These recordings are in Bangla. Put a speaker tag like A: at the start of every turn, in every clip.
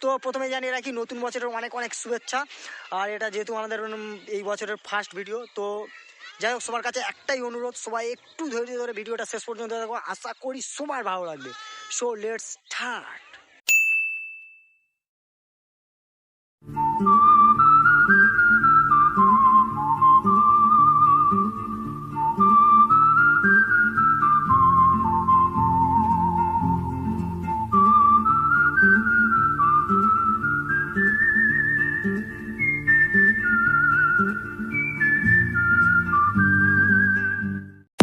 A: তো প্রথমে জানিয়ে রাখি নতুন বছরের অনেক অনেক শুভেচ্ছা। আর এটা যেহেতু আমাদের এই বছরের ফার্স্ট ভিডিও, তো যাই হোক সবার কাছে একটাই অনুরোধ, সবাই একটু ধৈর্য ধরে ভিডিওটা শেষ পর্যন্ত দেখো, আশা করি সবার ভালো লাগবে। So let's start.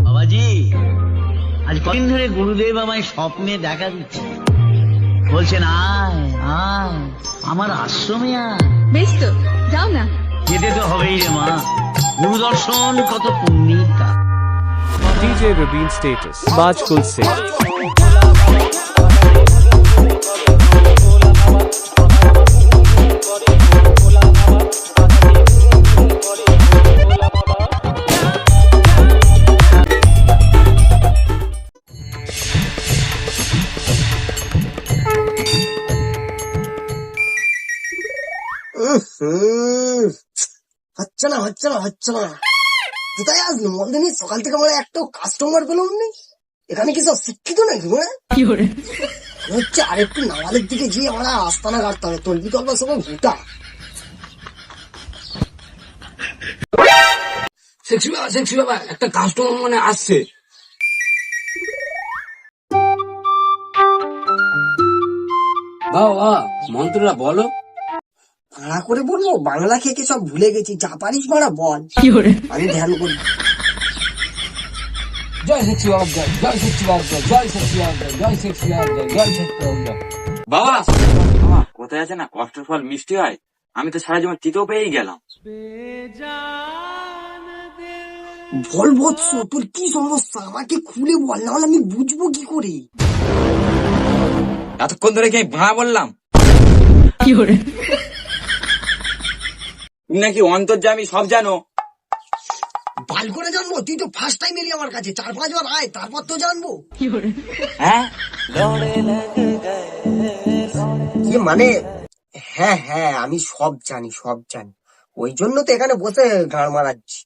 B: বাবাজি, আজ কদিন ধরে গুরুদেব আমায় স্বপ্নে দেখা দিচ্ছে, বলছেন আয় আয় আমার আশ্রমে আয়।
C: বেশ তো, যাও না।
B: যেতে তো হবেই রে মা, গুরু দর্শন কত পুণ্যের কাজ।
D: DJ Rabin status Bajkul Singh
E: হচ্ছে না কোথায় আসলো মন্দিনী? সকাল থেকে মানে একটা কাস্টমার পেলাম নেই। এখানে কি সব শিক্ষিত নাকি? হচ্ছে আর একটু নামালের দিকে গিয়ে আমরা আস্তানা কাটতে হবে। তলবি তলবা সবাই ভুটা
F: সেক্সি বাবা একটা কাস্টমার মানে আসছে। বাবা মন্ত্রটা বলো।
E: ভাড়া করে বলবো? বাংলা খেয়ে সব ভুলে গেছি, যা পারিস মারা বল, আমি ধ্যান করি।
F: জয় সেক্সি বাবা জয়, জয় সেক্সি বাবা জয়, জয় সেক্সি বাবা জয়, জয় সেক্সি বাবা জয়, জয় সেক্সি বাবা জয়।
G: বাবা কোথায় আছে না, কষ্টের ফল মিষ্টি হয়। আমি তো সারা জীবন তিতেও পেয়েই গেলাম।
E: বল বৎস, তোর কি সমস্যা আমাকে খুলে বল, না হলে আমি বুঝবো কি করে?
G: এতক্ষণ ধরে কি ভাড়া বললাম? তুমি নাকি অন্তর্যামী, সব জানো।
E: ভাল করে জানবো? তুই তো ফার্স্ট টাইম এলি আমার কাছে, 4-5 বার আয়, তারপর তো জানবো।
G: হ্যাঁ
E: কি মানে? হ্যাঁ হ্যাঁ, আমি সব জানি। ওই জন্য তো এখানে বসে গান মারাচ্ছি।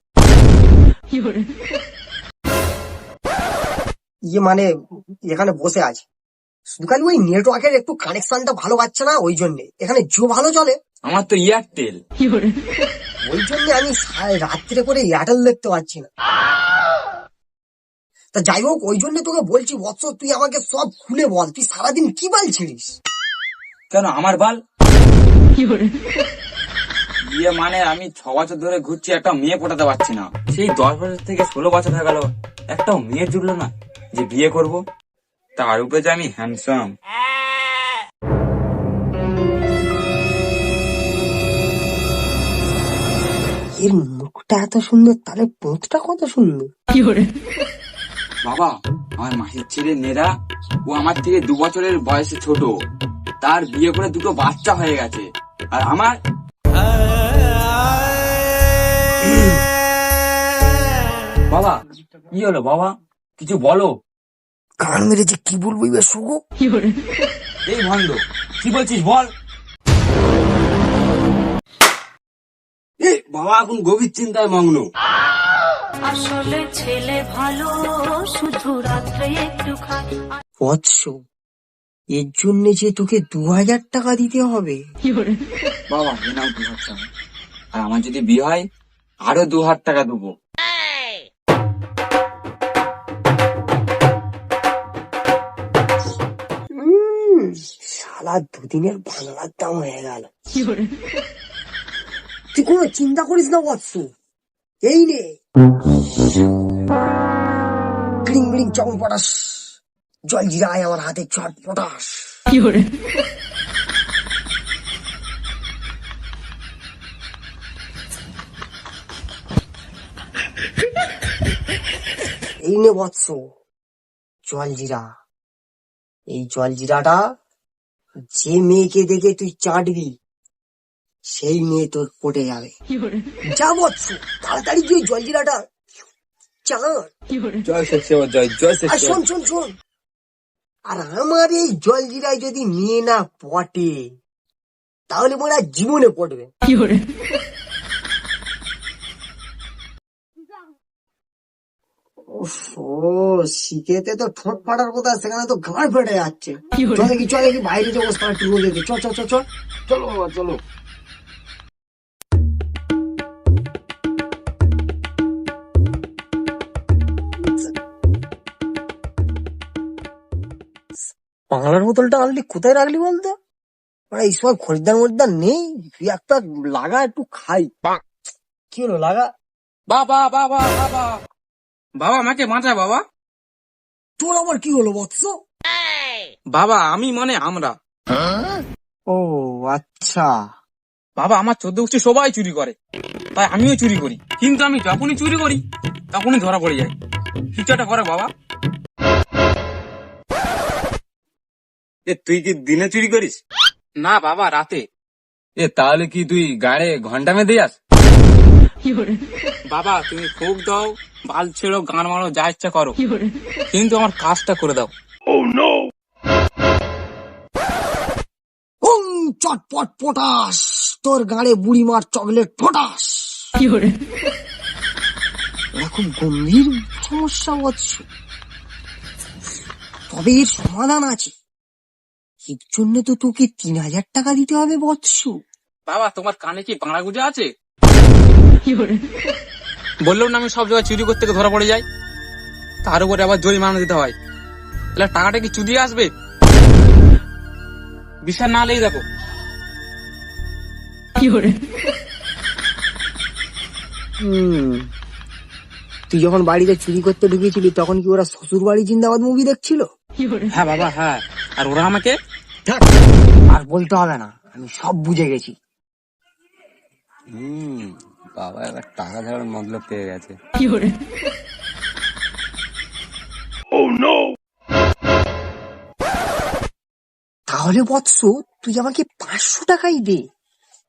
E: মানে এখানে বসে আছি শুধু খালি ওই নেটওয়ার্কের একটু কানেকশনটা ভালো পাচ্ছে না, ওই জন্য। এখানে জিও ভালো চলে,
G: আমার তো এয়ারটেল।
E: ওই জন্য আমি রাত্রে করে এয়ারটেল দেখতে পাচ্ছি না। তা যাই হোক, ওই জন্য তোকে বলছি বৎস, তুই আমাকে সব খুলে বল, তুই সারাদিন কি বাল ছিড়িস?
G: কেন আমার বাল? মানে আমি 6 বছর ধরে ঘুরছি, একটা মেয়ে পটাতে পারছি না। সেই 10 বছর থেকে 16 বছর হয়ে গেল, একটাও মেয়ে জুটলো না যে বিয়ে করব। তার উপরে যে আমি হ্যান্ডসাম।
E: এর মুখটা এত সুন্দর, তাহলে পোঁতটা কত সুন্দর।
G: বাবা, আমার মাসির ছেলে নেরা, ও আমার থেকে 2 বছরের বয়সে ছোট। তার বিয়ে করে 2টো বাচ্চা হয়ে গেছে, আর আমার বাবা কি হলো? বাবা কিছু বলো।
E: কান মেরেছে, কি বলবো এবার শুগো?
G: এই ভন্ড, কি বলছিস বল।
F: বাবা এখন গভীর চিন্তায় মগ্ন।
H: আসলে ছেলে ভালো, শুধু রাত্রে একটু খায়।
E: বৎস, এর জন্য যে তোকে 2000 টাকা দিতে হবে।
G: বাবা এ নাও 2000 টাকা, আর আমার যদি বিয়ে হয় আরো 2000 টাকা দেবো।
E: শালা 2 দিনের বাংলার দাম হয়ে গেল। তুই কোনো চিন্তা করিস না বৎস, এই নে ক্রিং ব্রিং চকন পটাস, জল জিরায় আমার হাতে চট পটাস। এই নে বৎস জল জিরা। এই জল জিরাটা যে মেয়েকে দেখে তুই চাটবি, সেই মেয়ে তোর পটে যাবে। যা বৎস, তাড়াতাড়ি তুই জল জিরাটা চাট।
G: জয় সেক্সি বাবা জয়, জয়
E: আর
G: সেক্সি।
E: শোন, আর আমার এই জল জিরায় যদি মেয়ে না পটে, তাহলে মোরা জীবনে পড়বে। ও শিখেতে তো ঠোঁট ফাটার কথা, সেখানে তো গাঁড় ফেটে যাচ্ছে। চল দেখি বাইরে যে অবস্থা একটু বলে দে। চল
F: চলো বাবা চলো।
E: বাংলার বোতলটা আনলি কোথায় রাখলি বলতো? এই সময় খরিদ্দার নেই, তুই একটা লাগা একটু খাই। কি হলো লাগা?
G: বাবা বাবা বাবা বাবা আমাকে বাঁচা বাবা।
E: তোর আবার কি হলো বৎস?
G: বাবা আমি মানে আমরা।
E: ও আচ্ছা।
G: বাবা আমার 14 গোষ্ঠী সবাই চুরি করে, তাই আমিও চুরি করি। কিন্তু আমি যখনই চুরি করি তখনই ধরা পড়ে যায়। কিছু একটা করে বাবা। তুই কি দিনে চুরি করিস? না বাবা রাতে। তাহলে কি তুই গাড়ে ঘন্টা মেয়ে দিয়াস? বাবা তুমি ফোক দাও, বাল ছেড়ো, গান মারো, যা ইচ্ছা করো, কিন্তু আমার কাজটা করে দাও।
E: চটপট পটাস, তোর গাড়ে বুড়ি মার চকলেট পটাস। এটা খুব গম্ভীর সমস্যা বৎস, তবে এর সমাধান আছে। এর জন্য তো তোকে 3000 টাকা দিতে হবে বৎস।
G: বাবা তোমার কানে কি বাংলা গুজা আছে? বললাম না আমি সব জায়গায় চুরি করতে গিয়ে ধরা পড়ে যাই, তার উপরে আবার জরিমানা দিতে হয়। তাহলে টাকাটা কি চুরি আসবে? বিশ্বাস না হলেই দেখো।
E: তুই যখন বাড়িতে চুরি করতে ঢুকেছিলি তখন কি ওরা শ্বশুর বাড়ি জিন্দাবাদ মুভি দেখছিল?
G: হ্যাঁ বাবা হ্যাঁ। আর ওরা আমাকে
E: আর বলতে হবে না, আমি সব বুঝে গেছি।
G: বাবা এবার টাকা ধরার মতলব পেয়ে গেছে।
E: তাহলে বৎস তুই আমাকে 500 টাকাই দে,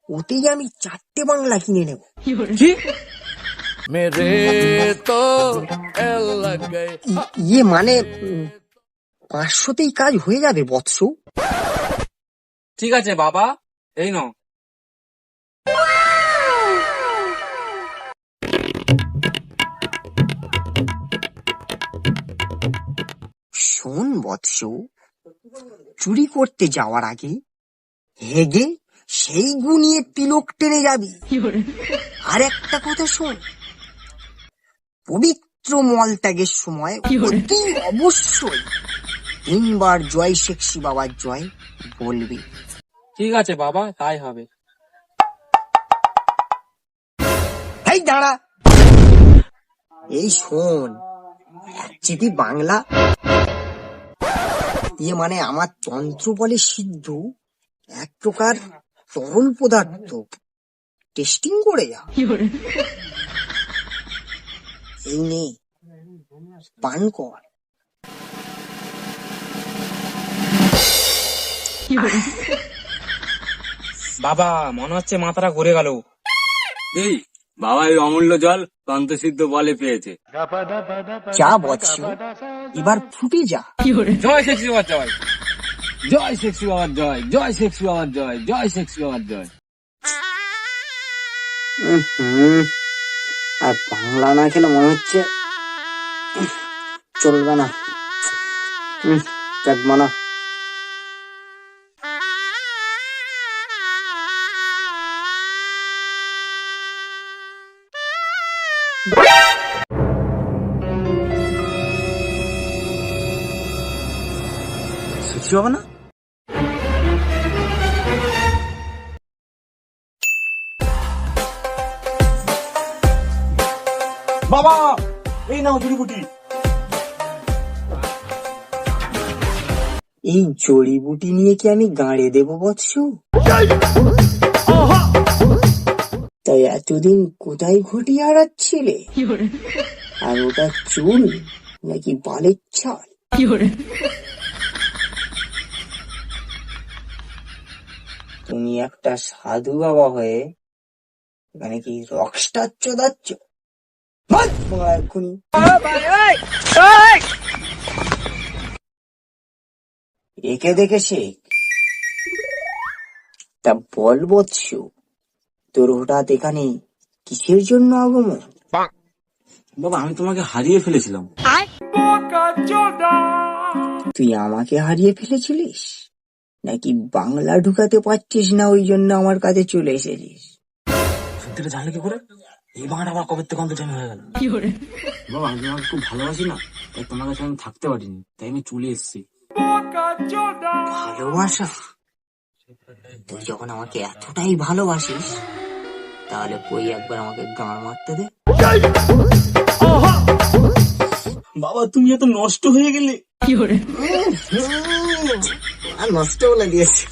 E: ওতেই আমি 4টে বাংলা কিনে নেব।
G: কি?
E: ইয়ে মানে 500তেই কাজ হয়ে যাবে বৎস।
G: ঠিক আছে বাবা, এই নাও।
E: শোন বৎস, চুরি করতে যাওয়ার আগে হেগে সেই গুনিয়ে তিলক টেনে যাবি। আর একটা কথা শোন, পবিত্র মল ত্যাগের সময় অতি অবশ্যই 3 বার জয় শেখসি বাবার জয় বলবি।
G: ঠিক আছে বাবা, তাই হবে।
E: এই দাঁড়া, এই শোন, চিঠি বাংলা ইয়ে মানে আমার তন্ত্র বলে সিদ্ধ এক প্রকার তরল পদার্থ, টেস্টিং করে যা। এই নে, পান কর।
G: বাবা মনে হচ্ছে মাথাটা ঘুরে গেল। এই বাবা এই অমূল্য জল তন্ত্রসিদ্ধ বলে পেয়েছে।
E: যা বৎস, এবার ফুটে যা।
G: জয় শেখসি বাবার জয়, জয় শেখসি বাবার জয়, জয় শেখসি বাবার জয়, জয় শেখসি বাবার জয়।
E: আর বাংলা না খেলে মনে হচ্ছে চলবে না। দেখবো না।
G: শেখসি বাবা না? বাবা এই নাও জড়িবুটি।
E: এই জড়িবুটি নিয়ে কি আমি গাঁড়ে দেবো বৎস? তাই এতদিন কোথায় ঘটিয়ে হারাচ্ছিলে? আর ওটা চুল নাকি বালের ছাল? তুমি একটা সাধু বাবা হয়ে এখানে কি রকস্টার চোদাচ্ছ? এক্ষুনি একে দেখে শেখ, তা বল বৎস, তোর হঠাৎ এখানে কিসের জন্য আগমন?
G: বাবা আমি তোমাকে হারিয়ে ফেলেছিলাম।
E: তুই আমাকে হারিয়ে ফেলেছিলিস, নাকি বাংলা ঢুকাতে পারছিস না ওই জন্য আমার কাছে চলে এসেছিস?
G: সত্যিটা জানলে কি করে? এই বাংলাটা আমার কবে থেকে অন্তর্জামী হয়ে গেল। বাবা আমি তোমাকে খুব ভালোবাসি না, তাই তোমার কাছে আমি থাকতে পারিনি, তাই আমি চলে এসেছি।
E: ভালোবাসা? তুই যখন আমাকে এতটাই ভালোবাসিস, তাহলে কই একবার আমাকে গাঁড় মারতে দে।
G: বাবা তুমি এত নষ্ট হয়ে গেলে।
E: আর নষ্ট বলে দিয়েছে।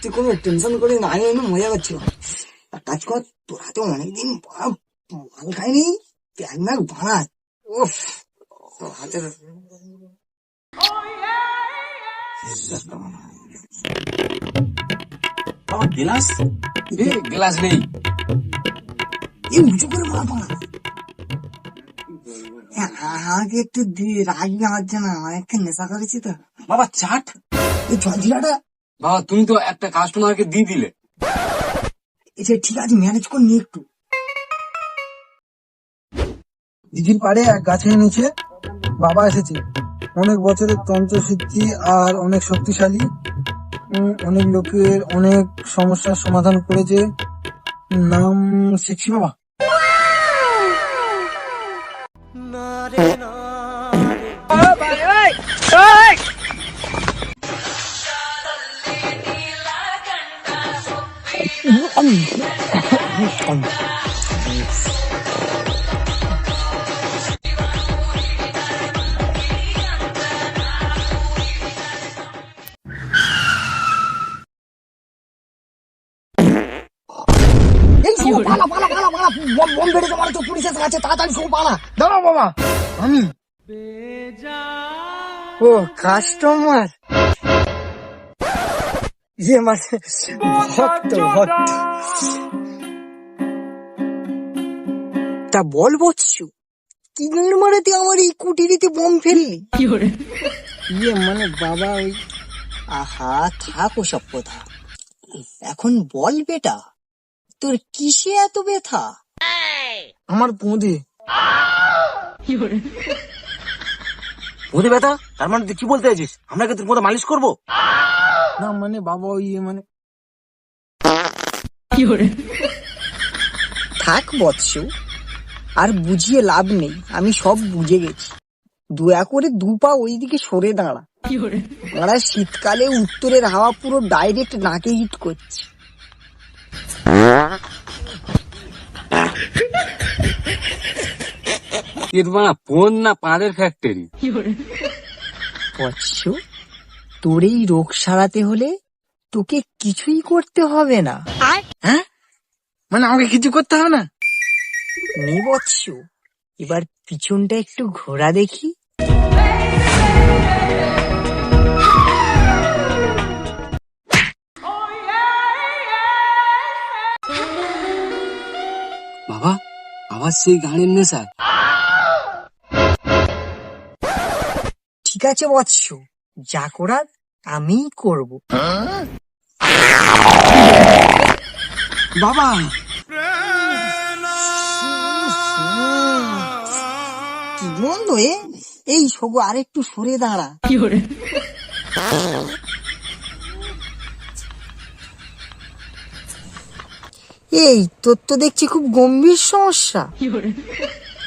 E: তুই কোনো টেনশন করে না, আমি মজা করছিলাম। আর কাজ কর, তোর হাতে অনেকদিন মাল খাইনি, প্যাক ম্যাক বানা। উফ, তোর হাতে
G: বাবা গ্লাস? গ্লাস নেই।
E: এই উঁচু করে মাল বানা। আমাকে একটু রাগি হচ্ছে না, অনেকক্ষণ নেশা করেছি তো।
G: বাবা চাট?
E: এই জলজিরাটা।
G: বাবা তুমি তো একটা কাস্টমারকে দিয়ে দিলে।
E: এটা ঠিক আছে, ম্যানেজ কর নি একটু।
I: দিঘির পাড়ে এক গাছের নিচে বাবা এসেছে, অনেক বছরের তন্ত্রসিদ্ধি আর অনেক শক্তিশালী, অনেক লোকের অনেক সমস্যার সমাধান করেছে। নাম সেক্সি বাবা।
E: এই শোনো, পালা পালা পালা পালা, বম বেড়েছে, মারা তো পুলিশ এসে গেছে, তাড়াতাড়ি শোনো, পালা। দাঁড়াও বাবা, আমি ও কাস্টমার, ইয়ে মানে ভক্ত ভক্ত। তা বল বৎসু, কি মারে তুই আমার এই কুটিরিতে বম ফেললি?
I: ইয়ে মানে বাবা ওই
E: আহা, থাক ওসব কথা। এখন বল বেটা, তোর কিসে এত ব্যথা?
I: আমার পোঁদে।
G: ওদের ব্যথা? তার মানে তুই কি বলতে চাইছিস? আমরা কি তোর মতো মালিশ করবো?
I: না মানে বাবা ওই মানে
E: থাক বৎসু, আর বুঝিয়ে লাভ নেই, আমি সব বুঝে গেছি। দয়া করে 2 পা ওইদিকে সরে দাঁড়া। দাঁড়া, শীতকালে উত্তরের হাওয়া পুরো ডাইরেক্ট নাকে হিট করছে।
G: ফোন না পাঁদের ফ্যাক্টরি?
E: বৎসু, তোর এই রোগ সারাতে হলে তোকে কিছুই করতে হবে না।
I: হ্যাঁ মানে আমাকে কিছু করতে হবে না?
E: নে বৎসু, এবার পিছনটা একটু ঘোরা দেখি।
G: বাবা আবার সেই গানের নেশা?
E: ঠিক আছে বৎসু, যা করার আমিই করব।
I: বাবা
E: কি বন্ধ এই সগো, আরেকটু সরে দাঁড়া। এই তোর তো দেখছি খুব গম্ভীর সমস্যা।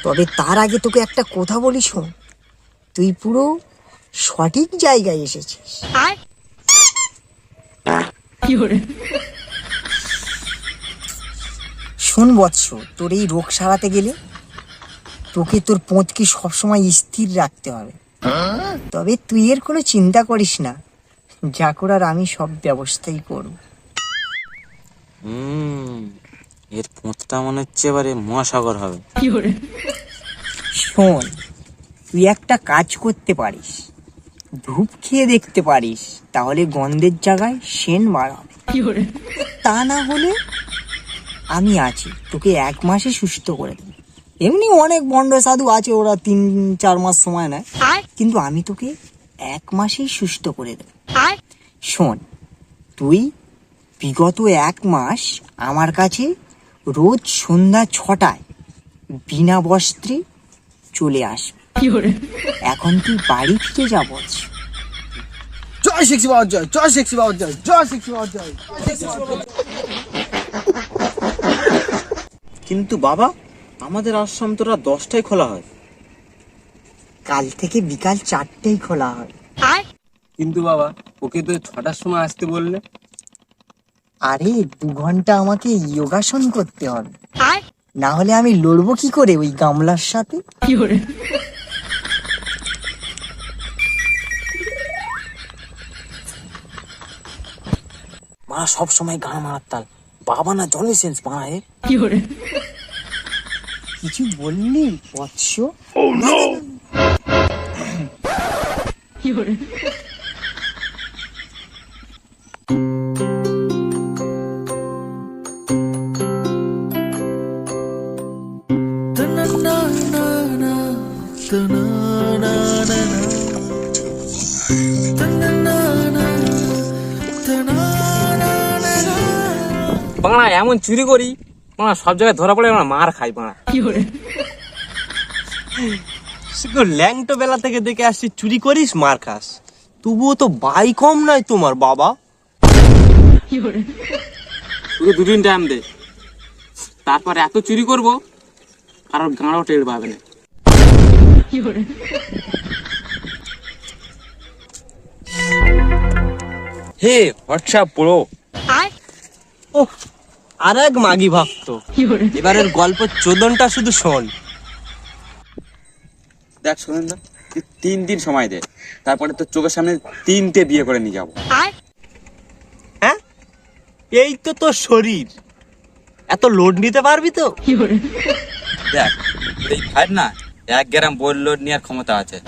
E: তবে তার আগে তোকে একটা কথা বলি, শোন, তুই পুরো সঠিক জায়গায় এসেছিস। শোন বৎস, তোর এই রোগ সারাতে গেলে তোকে তোর পোঁতকে সবসময় স্থির রাখতে হবে। তবে তুই এর কোনো চিন্তা করিস না, যা করার আমি সব ব্যবস্থাই করব।
G: এর পোঁতটা মনে হচ্ছে এবারে মহাসাগর হবে।
E: শোন, তুই একটা কাজ করতে পারিস, ধূপ খেয়ে দেখতে পারিস, তাহলে গন্ধের জায়গায় সেন বাড়াবে। তা না হলে আমি আছি, তোকে 1 মাসে সুস্থ করে দেব। এমনি অনেক বন্ড সাধু আছে, ওরা 3-4 মাস সময় নেয়, কিন্তু আমি তোকে 1 মাসেই সুস্থ করে দেব। শোন, তুই বিগত 1 মাস আমার কাছে রোজ সন্ধ্যা 6টায় বিনা বস্ত্রে চলে আসবে। এখন তুই বাড়ি ফিরে যা বলছি।
I: জয় সেক্সি বাবা জয়, জয় সেক্সি বাবা জয়, জয় সেক্সি বাবা জয়।
J: কিন্তু বাবা, আমাদের আশ্রম তোরা 10টায় খোলা হয়।
E: কাল থেকে বিকাল 4টেই খোলা হয়।
J: কিন্তু বাবা, ওকে তো 6টার সময় আসতে বললে।
E: আরে 2 ঘন্টা আমাকে যোগাসন করতে হবে, না হলে আমি লড়বো কি করে ওই গামলার সাথে।
J: মা সব সময় গান মারার তাল, বাবা না জনি সেন্স মারায়।
E: কিছু বললি বৎস?
J: বাংলা এমন চুরি করি, বাংলা সব জায়গায় ধরা পড়ে, আমরা মার খাই। বাংলা ল্যাংটো বেলা থেকে দেখে আসছি চুরি করিস মার খাস, তবুও তো বাই কম নয় তোমার বাবা।
G: শুধু 2 দিন টাইম দে, তারপর এত চুরি করবো আর গাঁড়াও টের পাবে না।
J: হে হোয়াটসঅ্যাপ পুরো আর এক মাগি ভক্ত, এবারের গল্প 14টা শুধু শোন।
G: দেখ শোনেন না, তুই 3 দিন সময় দে, তারপরে তোর চোখের সামনে 3টে বিয়ে করে নিয়ে যাবো।
J: হ্যাঁ, এই তো তোর শরীর, এত লোড নিতে পারবি তো?
G: দেখ এই ভাইয়ের না 1 গ্রাম বোল লোড নেওয়ার ক্ষমতা আছে।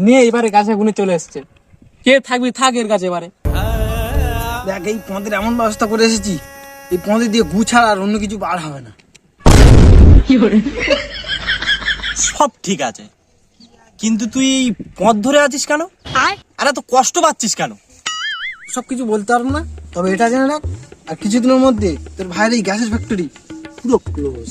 J: নিয়ে এবারে গাছে গুনে চলে এসছে, কে থাকবি থাক এর কাছে এবারে।
I: দেখ এই পদের এমন ব্যবস্থা করে এসেছি, এই পদে দিয়ে গু ছাড়া আর অন্য কিছু বার হবে না।
J: সব ঠিক আছে, কিন্তু তুই পথ ধরে আছিস কেন? আরে তো কষ্ট পাচ্ছিস কেন?
I: সবকিছু বলতে পারবো না, তবে এটা জেনে রাখ, আর কিছুদিনের মধ্যে তোর ভাইয়ের এই গ্যাসের ফ্যাক্টরি পুরো ক্লোজ।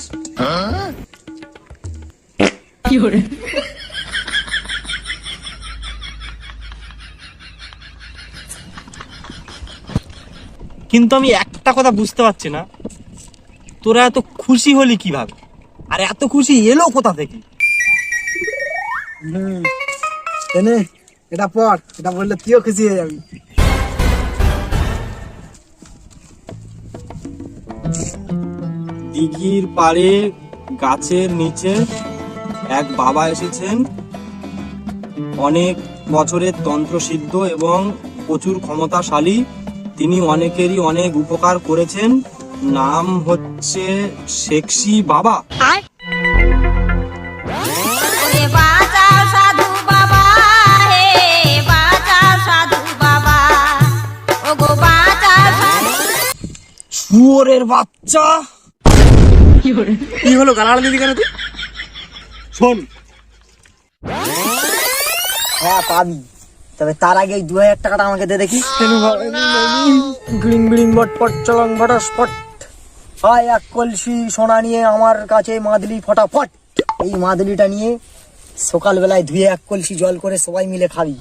J: কিন্তু আমি একটা কথা বুঝতে পারছি না, তোরা এত খুশি হলি কিভাবে, আর এত খুশি এলো কোথা থেকে?
I: এনে এটা পর, এটা বললে তুইও খুশি হয়ে যাবি।
J: দিঘির পাড়ে গাছের নিচে এক বাবা এসেছেন, অনেক বছরের তন্ত্রসিদ্ধ এবং প্রচুর ক্ষমতাশালী। তিনি অনেকেরই অনেক উপকার করেছেন। নাম হচ্ছে সেক্সি বাবা। শুয়োরের বাচ্চা, কি হলো গালাগালি দিদি কেন তুই? শোন,
E: হ্যাঁ পাবি, তবে তার আগে 2000 টাকাটা আমাকে দে দেখি। গ্রিং গ্রিং বটপট চলং বটস্পট, হয় 1 কলসি সোনা নিয়ে আমার কাছে মাদলি ফটাফট। এই মাদলিটা নিয়ে সকালবেলায় ধুয়ে 1 কলসি জল করে সবাই মিলে খাবি।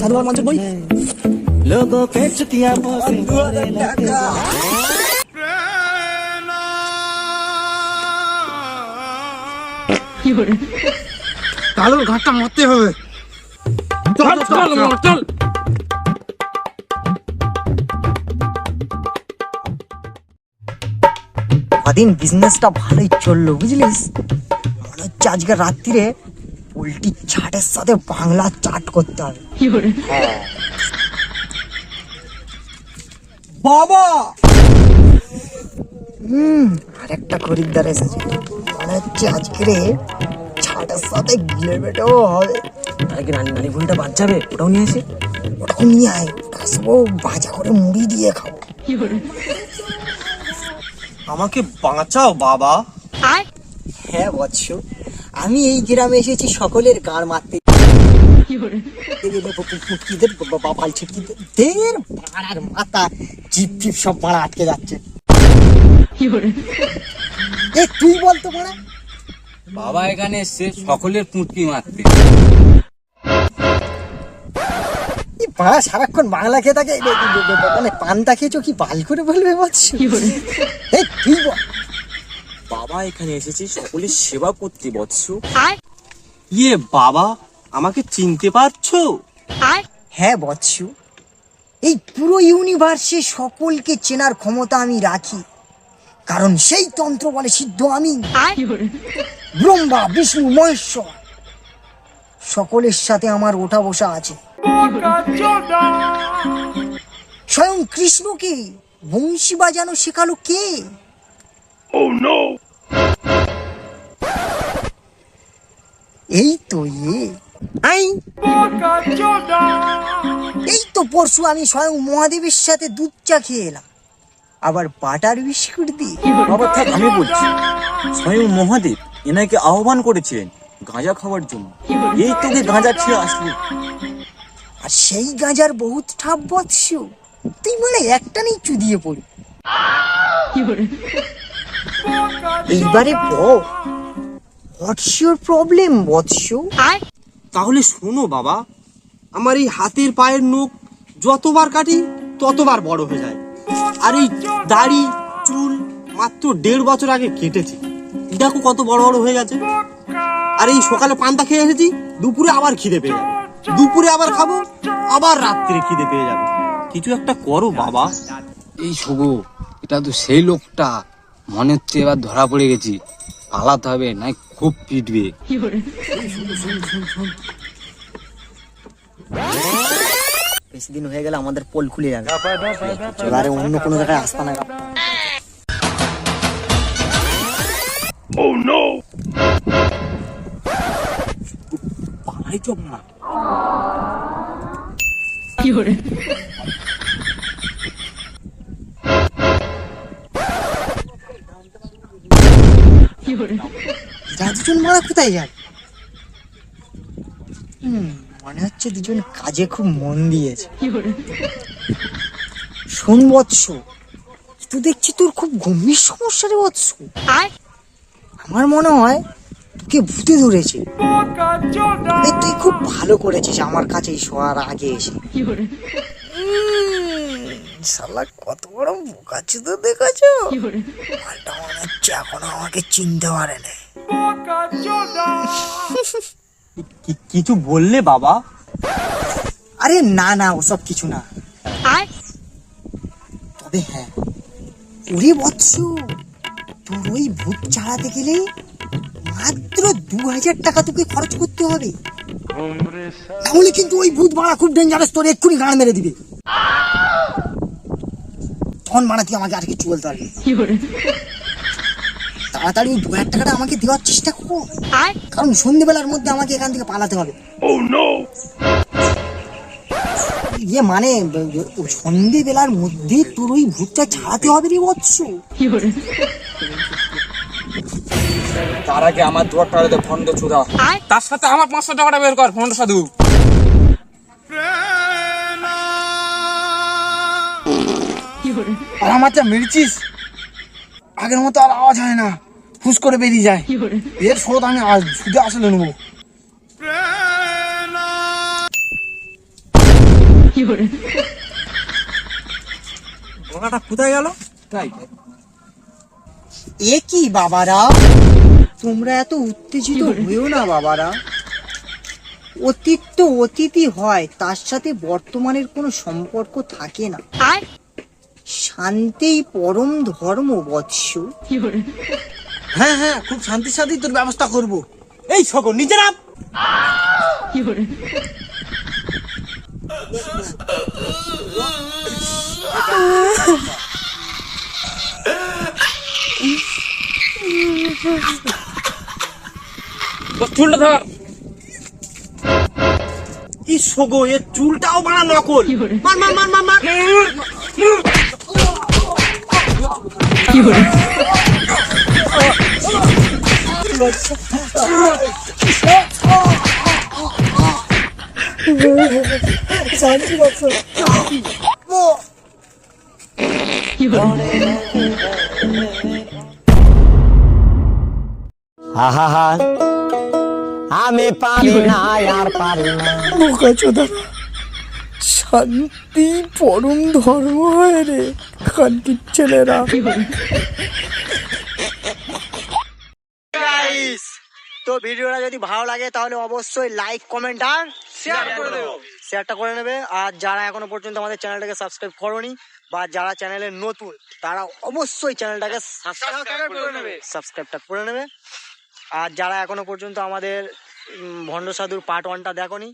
E: সাধুবার মঞ্চের বই
I: কালোর ঘাটটা মারতে হবে।
J: চল।
E: কদিন বিজনেসটা ভালোই চললো বুঝলিস। মনে হচ্ছে আজকে রাত্রিরে পোল্ট্রি চাটের সাথে বাংলা চাট করতে হবে। হ্যাঁ
I: বাবা,
E: আরেকটা খরিদ্দার এসেছে, মনে হচ্ছে আজকে রে ছাটের সাথে গিলে বেটেও হবে।
J: আরে কি রানী ভুলটা বাদ যাবে, ওটাও নিয়ে এসে
E: ওটাকে নিয়ে আয়, আসবো ভাজা করে মুড়ি দিয়ে খাবো।
J: আমাকে বাঁচাও বাবা।
E: হ্যাঁ বৎস, আমি এই গ্রামে এসেছি সকলের গাড় মারতে। পুটকিদের বাল ছিটকিদের পাড়ার মাথা জিপ টিপ সব পাড়া আটকে যাচ্ছে। এ তুই বলতো পাড়া,
F: বাবা এখানে এসছে সকলের পুঁটকি মারতে।
E: পাড়া সারাক্ষণ বাংলা খেয়ে থাকে, মানে পান্তা খেয়েছো কি বাল করে বলবে বৎস? এই তুই বল।
J: বাবা এখানে এসেছি সকলের সেবা করতে বৎস। ইয়ে বাবা, আমাকে চিনতে পারছো?
E: হ্যাঁ বৎস, এই পুরো ইউনিভার্সে সকলকে চেনার ক্ষমতা আমি রাখি, কারণ সেই তন্ত্র বলে সিদ্ধ আমি। ব্রহ্মা বিষ্ণু মহেশ্বর সকলের সাথে আমার ওঠা বসা আছে। স্বয়ং কৃষ্ণকে বংশী বাজানো শেখালো কে? এই তো এই তো পরশু আমি স্বয়ং মহাদেবের সাথে দুধ চা খেয়ে এলাম, আবার বাটার বিস্কুট দিয়ে।
G: বাবা থাক, আমি বলছি স্বয়ং মহাদেব এনাকে আহ্বান করেছিলেন গাঁজা খাওয়ার জন্য। এই তোকে গাঁজা খেয়ে আসলি।
E: আর সেই গাঁজার বহুত ঠাপ বৎস, তুই মানে একটা নেই চুদিয়ে পড়ি। এইবারে হোয়াটস ইউর প্রবলেম বৎস?
J: তাহলে শোনো বাবা, আমার এই হাতের পায়ের নখ যতবার কাটি ততবার বড় হয়ে যায়, আর এই দাড়ি চুল মাত্র 1.5 বছর আগে কেটেছি, দেখো কত বড় বড় হয়ে গেছে। আর এই সকালে পান্তা খেয়ে এসেছি, দুপুরে আবার খিদে পেয়ে যাবে, দুপুরে আবার খাবো, আবার রাত্রে খিদে পেয়ে যাবে। কিছু একটা করো বাবা।
F: এই শুভ, এটা তো সেই লোকটা, মনে হচ্ছে এবার ধরা পড়ে গেছি, পালাতে হবে নাই খুব পিটবে।
E: বেশি দিন হয়ে গেলে আমাদের পোল খুলে যাবে, এবারে অন্য কোনো জায়গায় আসতে না।
J: পালাই চল না।
E: দুজন মারা কোথায় যায়? মনে হচ্ছে দুজন কাজে খুব মন দিয়েছে। শোন বৎস, তো দেখছি তোর খুব গম্ভীর সমস্যা রে বৎস। আমার মনে হয় তোকে ভূতে ধরেছে। তুই খুব ভালো করেছিস আমার কাছে শোয়ার আগে এসে। শালা কত বড় বোকাচোদা দেখাচ্ছ। মালটা মনে হচ্ছে এখনো আমাকে চিনতে পারে না।
J: কিছু বললে বাবা?
E: আরে না না, ওসব কিছু না। তবে হ্যাঁ, ওরে বৎস, তোর ওই ভূত চালাতে গেলে মাত্র 2000 টাকা তোকে খরচ করতে হবে, তাহলে কিন্তু ওই ভূত মারা খুব ডেঞ্জারাস, তোর এক্ষুনি গান মেরে দিবে। তখন মানা তুই আমাকে আর কিছু বলতে পারবি। তাড়াতাড়ি ওই 2000 টাকাটা আমাকে দেওয়ার চেষ্টা করো, কারণ সন্ধ্যেবেলার মধ্যে আমাকে এখান থেকে পালাতে হবে। ইয়ে মানে সন্ধ্যেবেলার মধ্যে তোর ওই ভূতটা ছাড়াতে হবে রে বৎস।
G: তার আগে আমার 2 টাকাতে ফন্ড চুদা, তার সাথে আমার 500 টাকাটা বের কর ফন্ড সাধু।
I: আর আমারটা মেরেছিস, আগের মতো আর আওয়াজ হয় না, ফুস করে বেরিয়ে যায়। এর স্রোত আমি শুধু আসলে নেবো।
J: বোকাটা কোথায় গেল?
E: এ কি বাবারা, তোমরা এত উত্তেজিত হইও না বাবারা। অতীত তো অতীতই হয়, তার সাথে বর্তমানের কোনো সম্পর্ক থাকে না। শান্তিই পরম ধর্ম বৎস।
I: হ্যাঁ হ্যাঁ, খুব শান্তির সাথেই তোর ব্যবস্থা করবো।
J: এই সকল নিচে নাম।
G: চুলটা ধর।
J: এই সোগো, এর চুলটাও বানা নকল। মার মার মার মার মার।
E: আমি পারি না আর পারি না। বোকাচোদা, শান্তি পরম ধর্ম হয় রে খানকির ছেলেরা। Guys, তো ভিডিওটা যদি ভালো লাগে তাহলে অবশ্যই লাইক কমেন্ট আর শেয়ারটা করে নেবে। আর যারা এখনো পর্যন্ত আমাদের চ্যানেলটাকে সাবস্ক্রাইব করোনি বা যারা চ্যানেলে নতুন তারা অবশ্যই চ্যানেলটাকে সাবস্ক্রাইবটা করে নেবে। আর যারা এখনো পর্যন্ত আমাদের ভণ্ড সাধুর পার্ট 1টা দেখোনি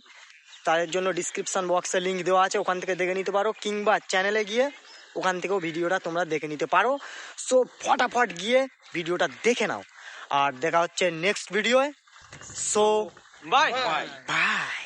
E: তাদের জন্য ডিসক্রিপশন বক্সে লিঙ্ক দেওয়া আছে, ওখান থেকে দেখে নিতে পারো, কিংবা চ্যানেলে গিয়ে ওখান থেকেও ভিডিওটা তোমরা দেখে নিতে পারো। সো ফটাফট গিয়ে ভিডিওটা দেখে নাও। আর দেখা হচ্ছে নেক্সট ভিডিওয়ে। So bye by.